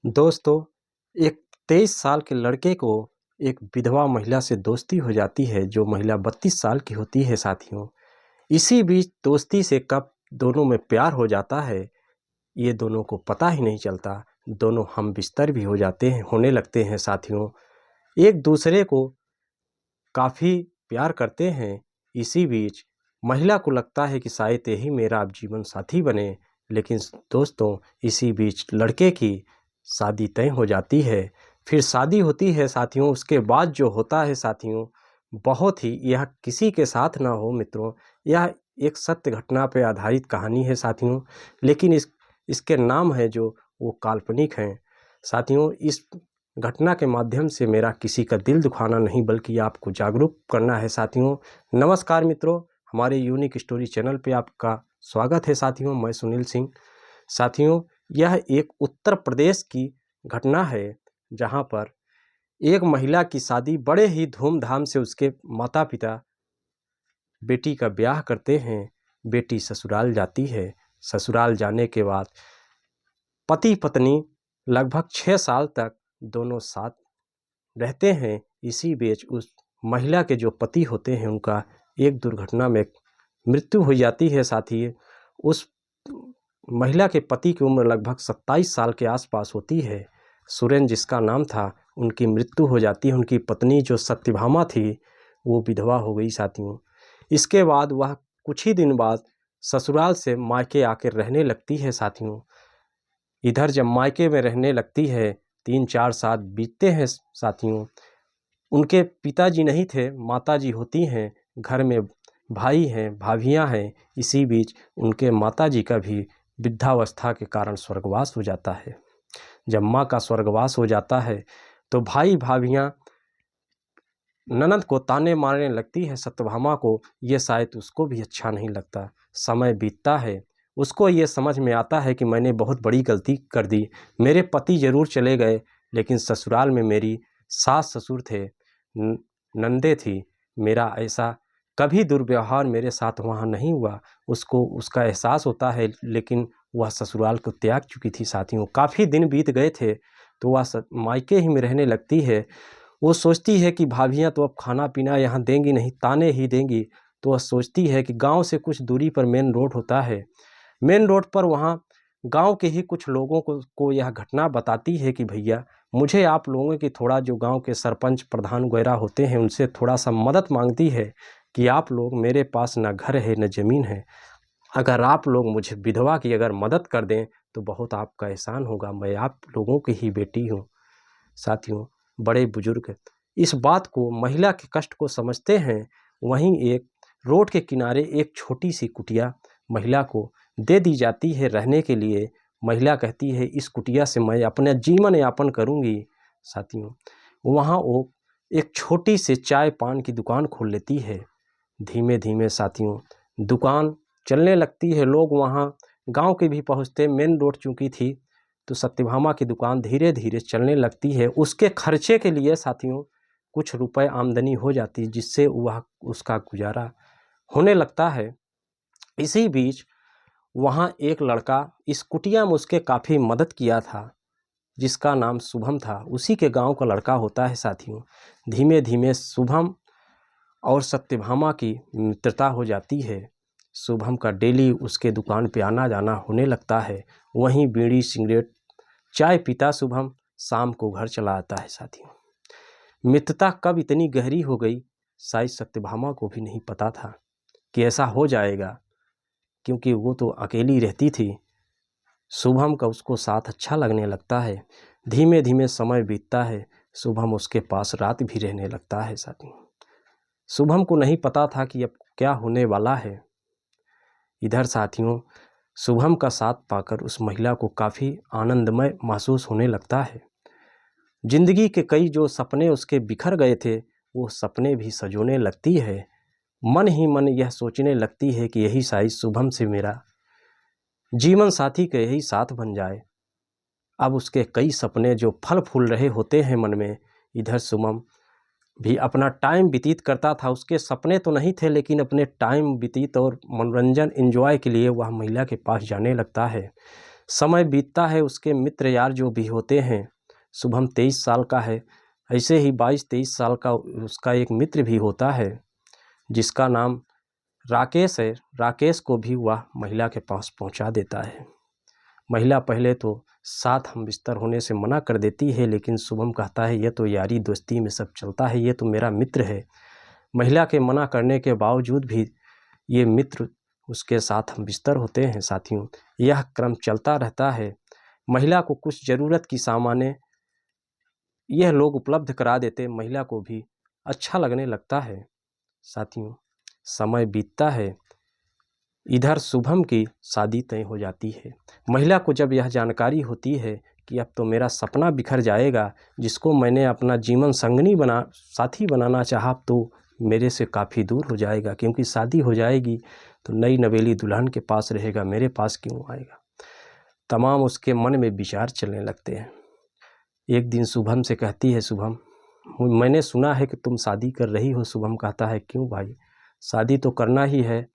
दोस्तों, एक 23 साल के लड़के को एक विधवा महिला से दोस्ती हो जाती है, जो महिला 32 साल की होती है साथियों। इसी बीच दोस्ती से कब दोनों में प्यार हो जाता है, ये दोनों को पता ही नहीं चलता। दोनों हम बिस्तर भी होने लगते हैं साथियों। एक दूसरे को काफ़ी प्यार करते हैं। इसी बीच महिला को लगता है कि शायद यही मेरा अब जीवन साथी बने, लेकिन दोस्तों, इसी बीच लड़के की शादी तय हो जाती है। फिर शादी होती है साथियों। उसके बाद जो होता है साथियों, बहुत ही, यह किसी के साथ ना हो मित्रों, यह एक सत्य घटना पर आधारित कहानी है साथियों। लेकिन इसके नाम है जो वो काल्पनिक हैं साथियों। इस घटना के माध्यम से मेरा किसी का दिल दुखाना नहीं, बल्कि आपको जागरूक करना है साथियों। नमस्कार मित्रों, हमारे यूनिक स्टोरी चैनल पे आपका स्वागत है साथियों। मैं सुनील सिंह। साथियों, यह एक उत्तर प्रदेश की घटना है, जहां पर एक महिला की शादी बड़े ही धूमधाम से उसके माता पिता बेटी का ब्याह करते हैं। बेटी ससुराल जाती है। ससुराल जाने के बाद पति पत्नी लगभग 6 साल तक दोनों साथ रहते हैं। इसी बीच उस महिला के जो पति होते हैं, उनका एक दुर्घटना में मृत्यु हो जाती है साथी। उस महिला के पति की उम्र लगभग 27 साल के आसपास होती है। सुरेंद्र जिसका नाम था, उनकी मृत्यु हो जाती है। उनकी पत्नी जो सत्यभामा थी, वो विधवा हो गई साथियों। इसके बाद वह कुछ ही दिन बाद ससुराल से मायके आकर रहने लगती है साथियों। इधर जब मायके में रहने लगती है, 3-4 साल बीतते हैं साथियों। उनके पिताजी नहीं थे, माताजी होती हैं। घर में भाई हैं, भाभियां हैं। इसी बीच उनके माताजी का भी वृद्धावस्था के कारण स्वर्गवास हो जाता है। जब माँ का स्वर्गवास हो जाता है, तो भाई भाभियां ननद को ताने मारने लगती है, सत्यभामा को। ये शायद उसको भी अच्छा नहीं लगता। समय बीतता है, उसको ये समझ में आता है कि मैंने बहुत बड़ी गलती कर दी। मेरे पति ज़रूर चले गए, लेकिन ससुराल में मेरी सास ससुर थे, नंदे थी। मेरा ऐसा कभी दुर्व्यवहार मेरे साथ वहाँ नहीं हुआ। उसको उसका एहसास होता है, लेकिन वह ससुराल को त्याग चुकी थी साथियों। काफ़ी दिन बीत गए थे, तो वह मायके ही में रहने लगती है। वो सोचती है कि भाभियाँ तो अब खाना पीना यहाँ देंगी नहीं, ताने ही देंगी। तो वह सोचती है कि गांव से कुछ दूरी पर मेन रोड होता है। मेन रोड पर वहाँ गांव के ही कुछ लोगों को यह घटना बताती है कि भैया, मुझे आप लोगों की थोड़ा, जो गांव के सरपंच प्रधान वगैरह होते हैं, उनसे थोड़ा सा मदद मांगती है कि आप लोग, मेरे पास न घर है न ज़मीन है, अगर आप लोग मुझे विधवा की अगर मदद कर दें तो बहुत आपका एहसान होगा। मैं आप लोगों की ही बेटी हूँ। साथियों, बड़े बुजुर्ग इस बात को, महिला के कष्ट को समझते हैं। वहीं एक रोड के किनारे एक छोटी सी कुटिया महिला को दे दी जाती है रहने के लिए। महिला कहती है, इस कुटिया से मैं अपना जीवन यापन करूंगी। साथियों, वहाँ वो एक छोटी सी चाय पान की दुकान खोल लेती है। धीमे धीमे साथियों दुकान चलने लगती है। लोग वहाँ गांव के भी पहुँचते, मेन रोड चूँकि थी, तो सत्यभामा की दुकान धीरे धीरे चलने लगती है। उसके खर्चे के लिए साथियों कुछ रुपए आमदनी हो जाती है, जिससे वह उसका गुजारा होने लगता है। इसी बीच वहाँ एक लड़का इस कुटिया में उसके काफ़ी मदद किया था, जिसका नाम शुभम था। उसी के गांव का लड़का होता है साथियों। धीमे धीमे शुभम और सत्यभामा की मित्रता हो जाती है। शुभम का डेली उसके दुकान पे आना जाना होने लगता है। वहीं बीड़ी सिगरेट चाय पीता शुभम शाम को घर चला आता है साथियों। मित्रता कब इतनी गहरी हो गई, शायद सत्यभामा को भी नहीं पता था कि ऐसा हो जाएगा, क्योंकि वो तो अकेली रहती थी। शुभम का उसको साथ अच्छा लगने लगता है। धीमे धीमे समय बीतता है। शुभम उसके पास रात भी रहने लगता है साथियों। शुभम को नहीं पता था कि अब क्या होने वाला है। इधर साथियों, शुभम का साथ पाकर उस महिला को काफ़ी आनंदमय महसूस होने लगता है। जिंदगी के कई जो सपने उसके बिखर गए थे, वो सपने भी सजोने लगती है। मन ही मन यह सोचने लगती है कि यही शायद शुभम से मेरा जीवन साथी का यही साथ बन जाए। अब उसके कई सपने जो फल फूल रहे होते हैं मन में। इधर शुभम भी अपना टाइम व्यतीत करता था। उसके सपने तो नहीं थे, लेकिन अपने टाइम व्यतीत और मनोरंजन एंजॉय के लिए वह महिला के पास जाने लगता है। समय बीतता है, उसके मित्र यार जो भी होते हैं, शुभम 23 साल का है, ऐसे ही 22-23 साल का उसका एक मित्र भी होता है जिसका नाम राकेश है। राकेश को भी वह महिला के पास पहुंचा देता है। महिला पहले तो साथ हम बिस्तर होने से मना कर देती है, लेकिन शुभम कहता है ये तो यारी दोस्ती में सब चलता है, ये तो मेरा मित्र है। महिला के मना करने के बावजूद भी ये मित्र उसके साथ हम बिस्तर होते हैं साथियों। यह क्रम चलता रहता है। महिला को कुछ ज़रूरत की सामानें यह लोग उपलब्ध करा देते, महिला को भी अच्छा लगने लगता है साथियों। समय बीतता है, इधर शुभम की शादी तय हो जाती है। महिला को जब यह जानकारी होती है कि अब तो मेरा सपना बिखर जाएगा, जिसको मैंने अपना जीवन संगनी साथी बनाना चाहा, तो मेरे से काफ़ी दूर हो जाएगा, क्योंकि शादी हो जाएगी तो नई नवेली दुल्हन के पास रहेगा, मेरे पास क्यों आएगा। तमाम उसके मन में विचार चलने लगते हैं। एक दिन शुभम से कहती है, शुभम मैंने सुना है कि तुम शादी कर रही हो। शुभम कहता है, क्यों भाई, शादी तो करना ही है,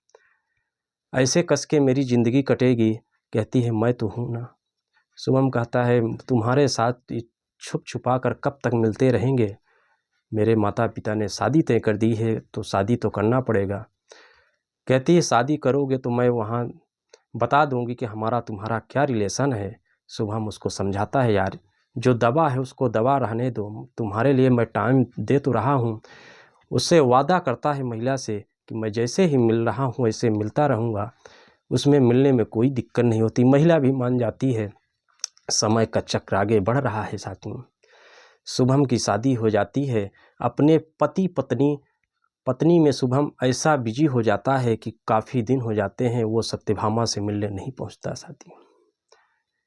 ऐसे कस के मेरी ज़िंदगी कटेगी। कहती है, मैं तो हूँ ना। शुभम कहता है, तुम्हारे साथ छुप छुपा कर कब तक मिलते रहेंगे। मेरे माता पिता ने शादी तय कर दी है तो शादी तो करना पड़ेगा। कहती है, शादी करोगे तो मैं वहाँ बता दूंगी कि हमारा तुम्हारा क्या रिलेशन है। शुभम उसको समझाता है, यार जो दवा है उसको दवा रहने दो, तुम्हारे लिए मैं टाइम दे तो रहा हूँ। उससे वादा करता है महिला से कि मैं जैसे ही मिल रहा हूँ ऐसे मिलता रहूँगा, उसमें मिलने में कोई दिक्कत नहीं होती। महिला भी मान जाती है। समय का चक्र आगे बढ़ रहा है साथियों। शुभम की शादी हो जाती है। अपने पत्नी में शुभम ऐसा बिजी हो जाता है कि काफ़ी दिन हो जाते हैं वो सत्यभामा से मिलने नहीं पहुंचता साथियों।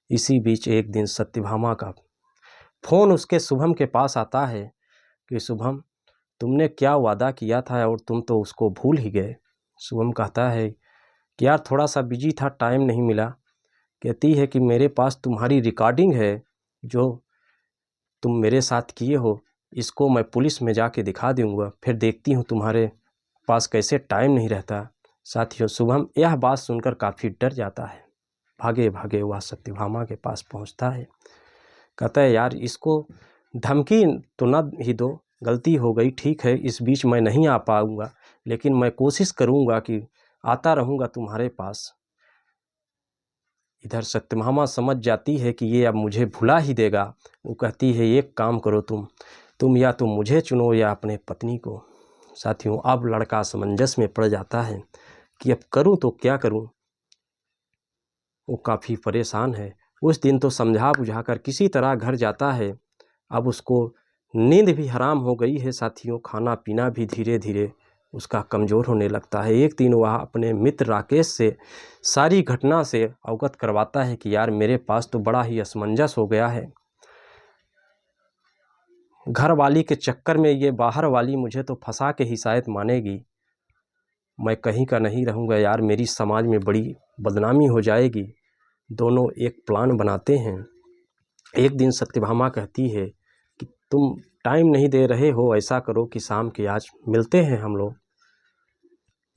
इसी बीच एक दिन सत्यभामा का फ़ोन उसके शुभम के पास आता है कि शुभम, तुमने क्या वादा किया था और तुम तो उसको भूल ही गए। शुभम कहता है कि यार थोड़ा सा बिजी था, टाइम नहीं मिला। कहती है कि मेरे पास तुम्हारी रिकॉर्डिंग है जो तुम मेरे साथ किए हो, इसको मैं पुलिस में जाके दिखा दूंगा, फिर देखती हूँ तुम्हारे पास कैसे टाइम नहीं रहता। साथियों, शुभम यह बात सुनकर काफ़ी डर जाता है। भागे भागे वह सत्यभामा के पास पहुँचता है। कहता है, यार इसको धमकी तो न ही दो, गलती हो गई, ठीक है, इस बीच मैं नहीं आ पाऊँगा, लेकिन मैं कोशिश करूँगा कि आता रहूँगा तुम्हारे पास। इधर सत्यभामा समझ जाती है कि ये अब मुझे भुला ही देगा। वो कहती है, एक काम करो, तुम या तो मुझे चुनो या अपने पत्नी को। साथियों, अब लड़का असमंजस में पड़ जाता है कि अब करूं तो क्या करूं। वो काफ़ी परेशान है। उस दिन तो समझा बुझा कर किसी तरह घर जाता है। अब उसको नींद भी हराम हो गई है साथियों, खाना पीना भी धीरे धीरे उसका कमज़ोर होने लगता है। एक दिन वह अपने मित्र राकेश से सारी घटना से अवगत करवाता है कि यार मेरे पास तो बड़ा ही असमंजस हो गया है, घर वाली के चक्कर में ये बाहर वाली मुझे तो फंसा के ही शायद मानेगी, मैं कहीं का नहीं रहूँगा यार, मेरी समाज में बड़ी बदनामी हो जाएगी। दोनों एक प्लान बनाते हैं। एक दिन सत्यभामा कहती है कि तुम टाइम नहीं दे रहे हो, ऐसा करो कि शाम के आज मिलते हैं हम लोग।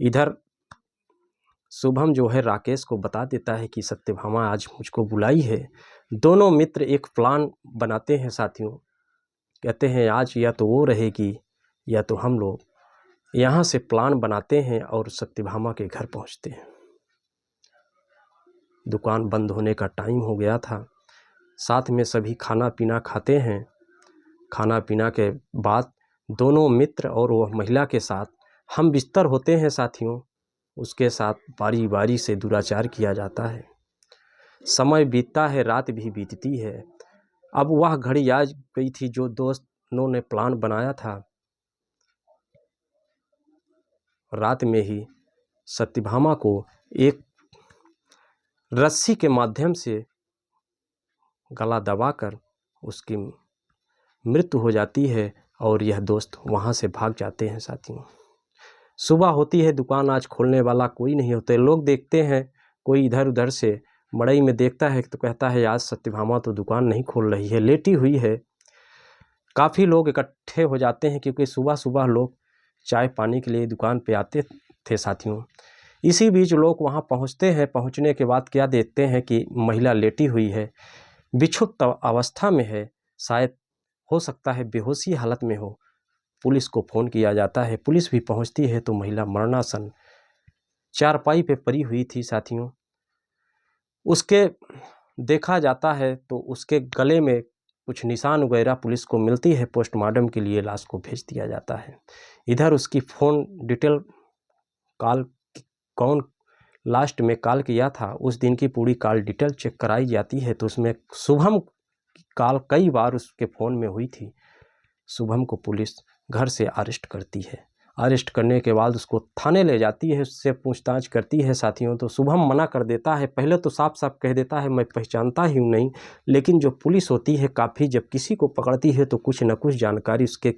इधर शुभम जो है राकेश को बता देता है कि सत्यभामा आज मुझको बुलाई है। दोनों मित्र एक प्लान बनाते हैं साथियों। कहते हैं आज या तो वो रहेगी या तो हम लोग। यहाँ से प्लान बनाते हैं और सत्यभामा के घर पहुँचते हैं। दुकान बंद होने का टाइम हो गया था। साथ में सभी खाना पीना खाते हैं। खाना पीना के बाद दोनों मित्र और वह महिला के साथ हम बिस्तर होते हैं साथियों। उसके साथ बारी बारी से दुराचार किया जाता है। समय बीतता है, रात भी बीतती है। अब वह घड़ी आ गई थी जो दोस्तों ने प्लान बनाया था। रात में ही सत्यभामा को एक रस्सी के माध्यम से गला दबाकर उसकी मृत्यु हो जाती है और यह दोस्त वहाँ से भाग जाते हैं साथियों। सुबह होती है, दुकान आज खोलने वाला कोई नहीं होते। लोग देखते हैं, कोई इधर उधर से मड़ई में देखता है तो कहता है आज सत्यभामा तो दुकान नहीं खोल रही है, लेटी हुई है। काफ़ी लोग इकट्ठे हो जाते हैं क्योंकि सुबह सुबह लोग चाय पानी के लिए दुकान पे आते थे साथियों। इसी बीच लोग वहाँ पहुँचते हैं। पहुँचने के बाद क्या देखते हैं कि महिला लेटी हुई है, विक्षुब्ध अवस्था में है, शायद हो सकता है बेहोशी हालत में हो। पुलिस को फ़ोन किया जाता है, पुलिस भी पहुँचती है तो महिला मरणासन चारपाई पे पड़ी हुई थी साथियों। उसके देखा जाता है तो उसके गले में कुछ निशान वगैरह पुलिस को मिलती है। पोस्टमार्टम के लिए लाश को भेज दिया जाता है। इधर उसकी फ़ोन डिटेल, कॉल कौन लास्ट में कॉल किया था उस दिन की पूरी कॉल डिटेल चेक कराई जाती है तो उसमें शुभम की कॉल कई बार उसके फ़ोन में हुई थी। शुभम को पुलिस घर से अरेस्ट करती है। अरेस्ट करने के बाद उसको थाने ले जाती है, उससे पूछताछ करती है साथियों। तो शुभम मना कर देता है, पहले तो साफ साफ कह देता है मैं पहचानता ही हूँ नहीं, लेकिन जो पुलिस होती है काफ़ी जब किसी को पकड़ती है तो कुछ न कुछ जानकारी उसके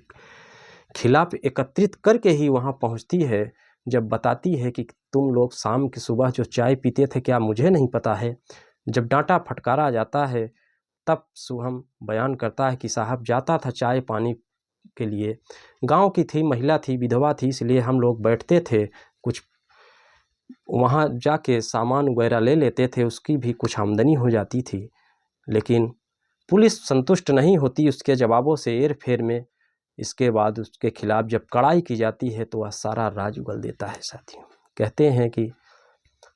खिलाफ एकत्रित करके ही वहाँ पहुँचती है। जब बताती है कि तुम लोग शाम की सुबह जो चाय पीते थे क्या मुझे नहीं पता है। जब डांटा फटकारा जाता है तब शुभम बयान करता है कि साहब जाता था चाय पानी के लिए, गांव की थी, महिला थी, विधवा थी, इसलिए हम लोग बैठते थे, कुछ वहाँ जाके सामान वगैरह ले लेते थे, उसकी भी कुछ आमदनी हो जाती थी। लेकिन पुलिस संतुष्ट नहीं होती उसके जवाबों से, हेर फेर में। इसके बाद उसके खिलाफ जब कड़ाई की जाती है तो वह सारा राज उगल देता है साथियों। कहते हैं कि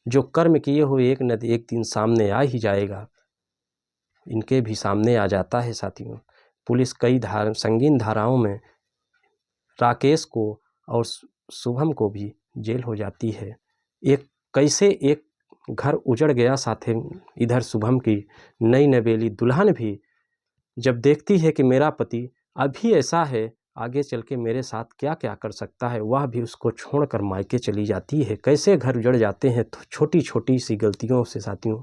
जो कर्म किए हुए एक न एक दिन सामने आ ही जाएगा, इनके भी सामने आ जाता है साथियों। पुलिस कई संगीन धाराओं में राकेश को और शुभम को भी जेल हो जाती है। एक कैसे एक घर उजड़ गया साथ। इधर शुभम की नई नवेली दुल्हन भी जब देखती है कि मेरा पति अभी ऐसा है, आगे चल के मेरे साथ क्या क्या कर सकता है, वह भी उसको छोड़कर मायके चली जाती है। कैसे घर उजड़ जाते हैं तो छोटी छोटी सी गलतियों से साथियों।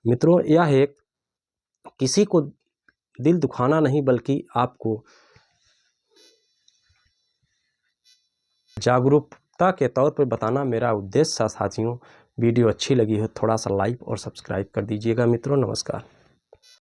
मित्रों, यह एक किसी को दिल दुखाना नहीं बल्कि आपको जागरूकता के तौर पर बताना मेरा उद्देश्य था साथियों। वीडियो अच्छी लगी हो थोड़ा सा लाइक और सब्सक्राइब कर दीजिएगा मित्रों। नमस्कार।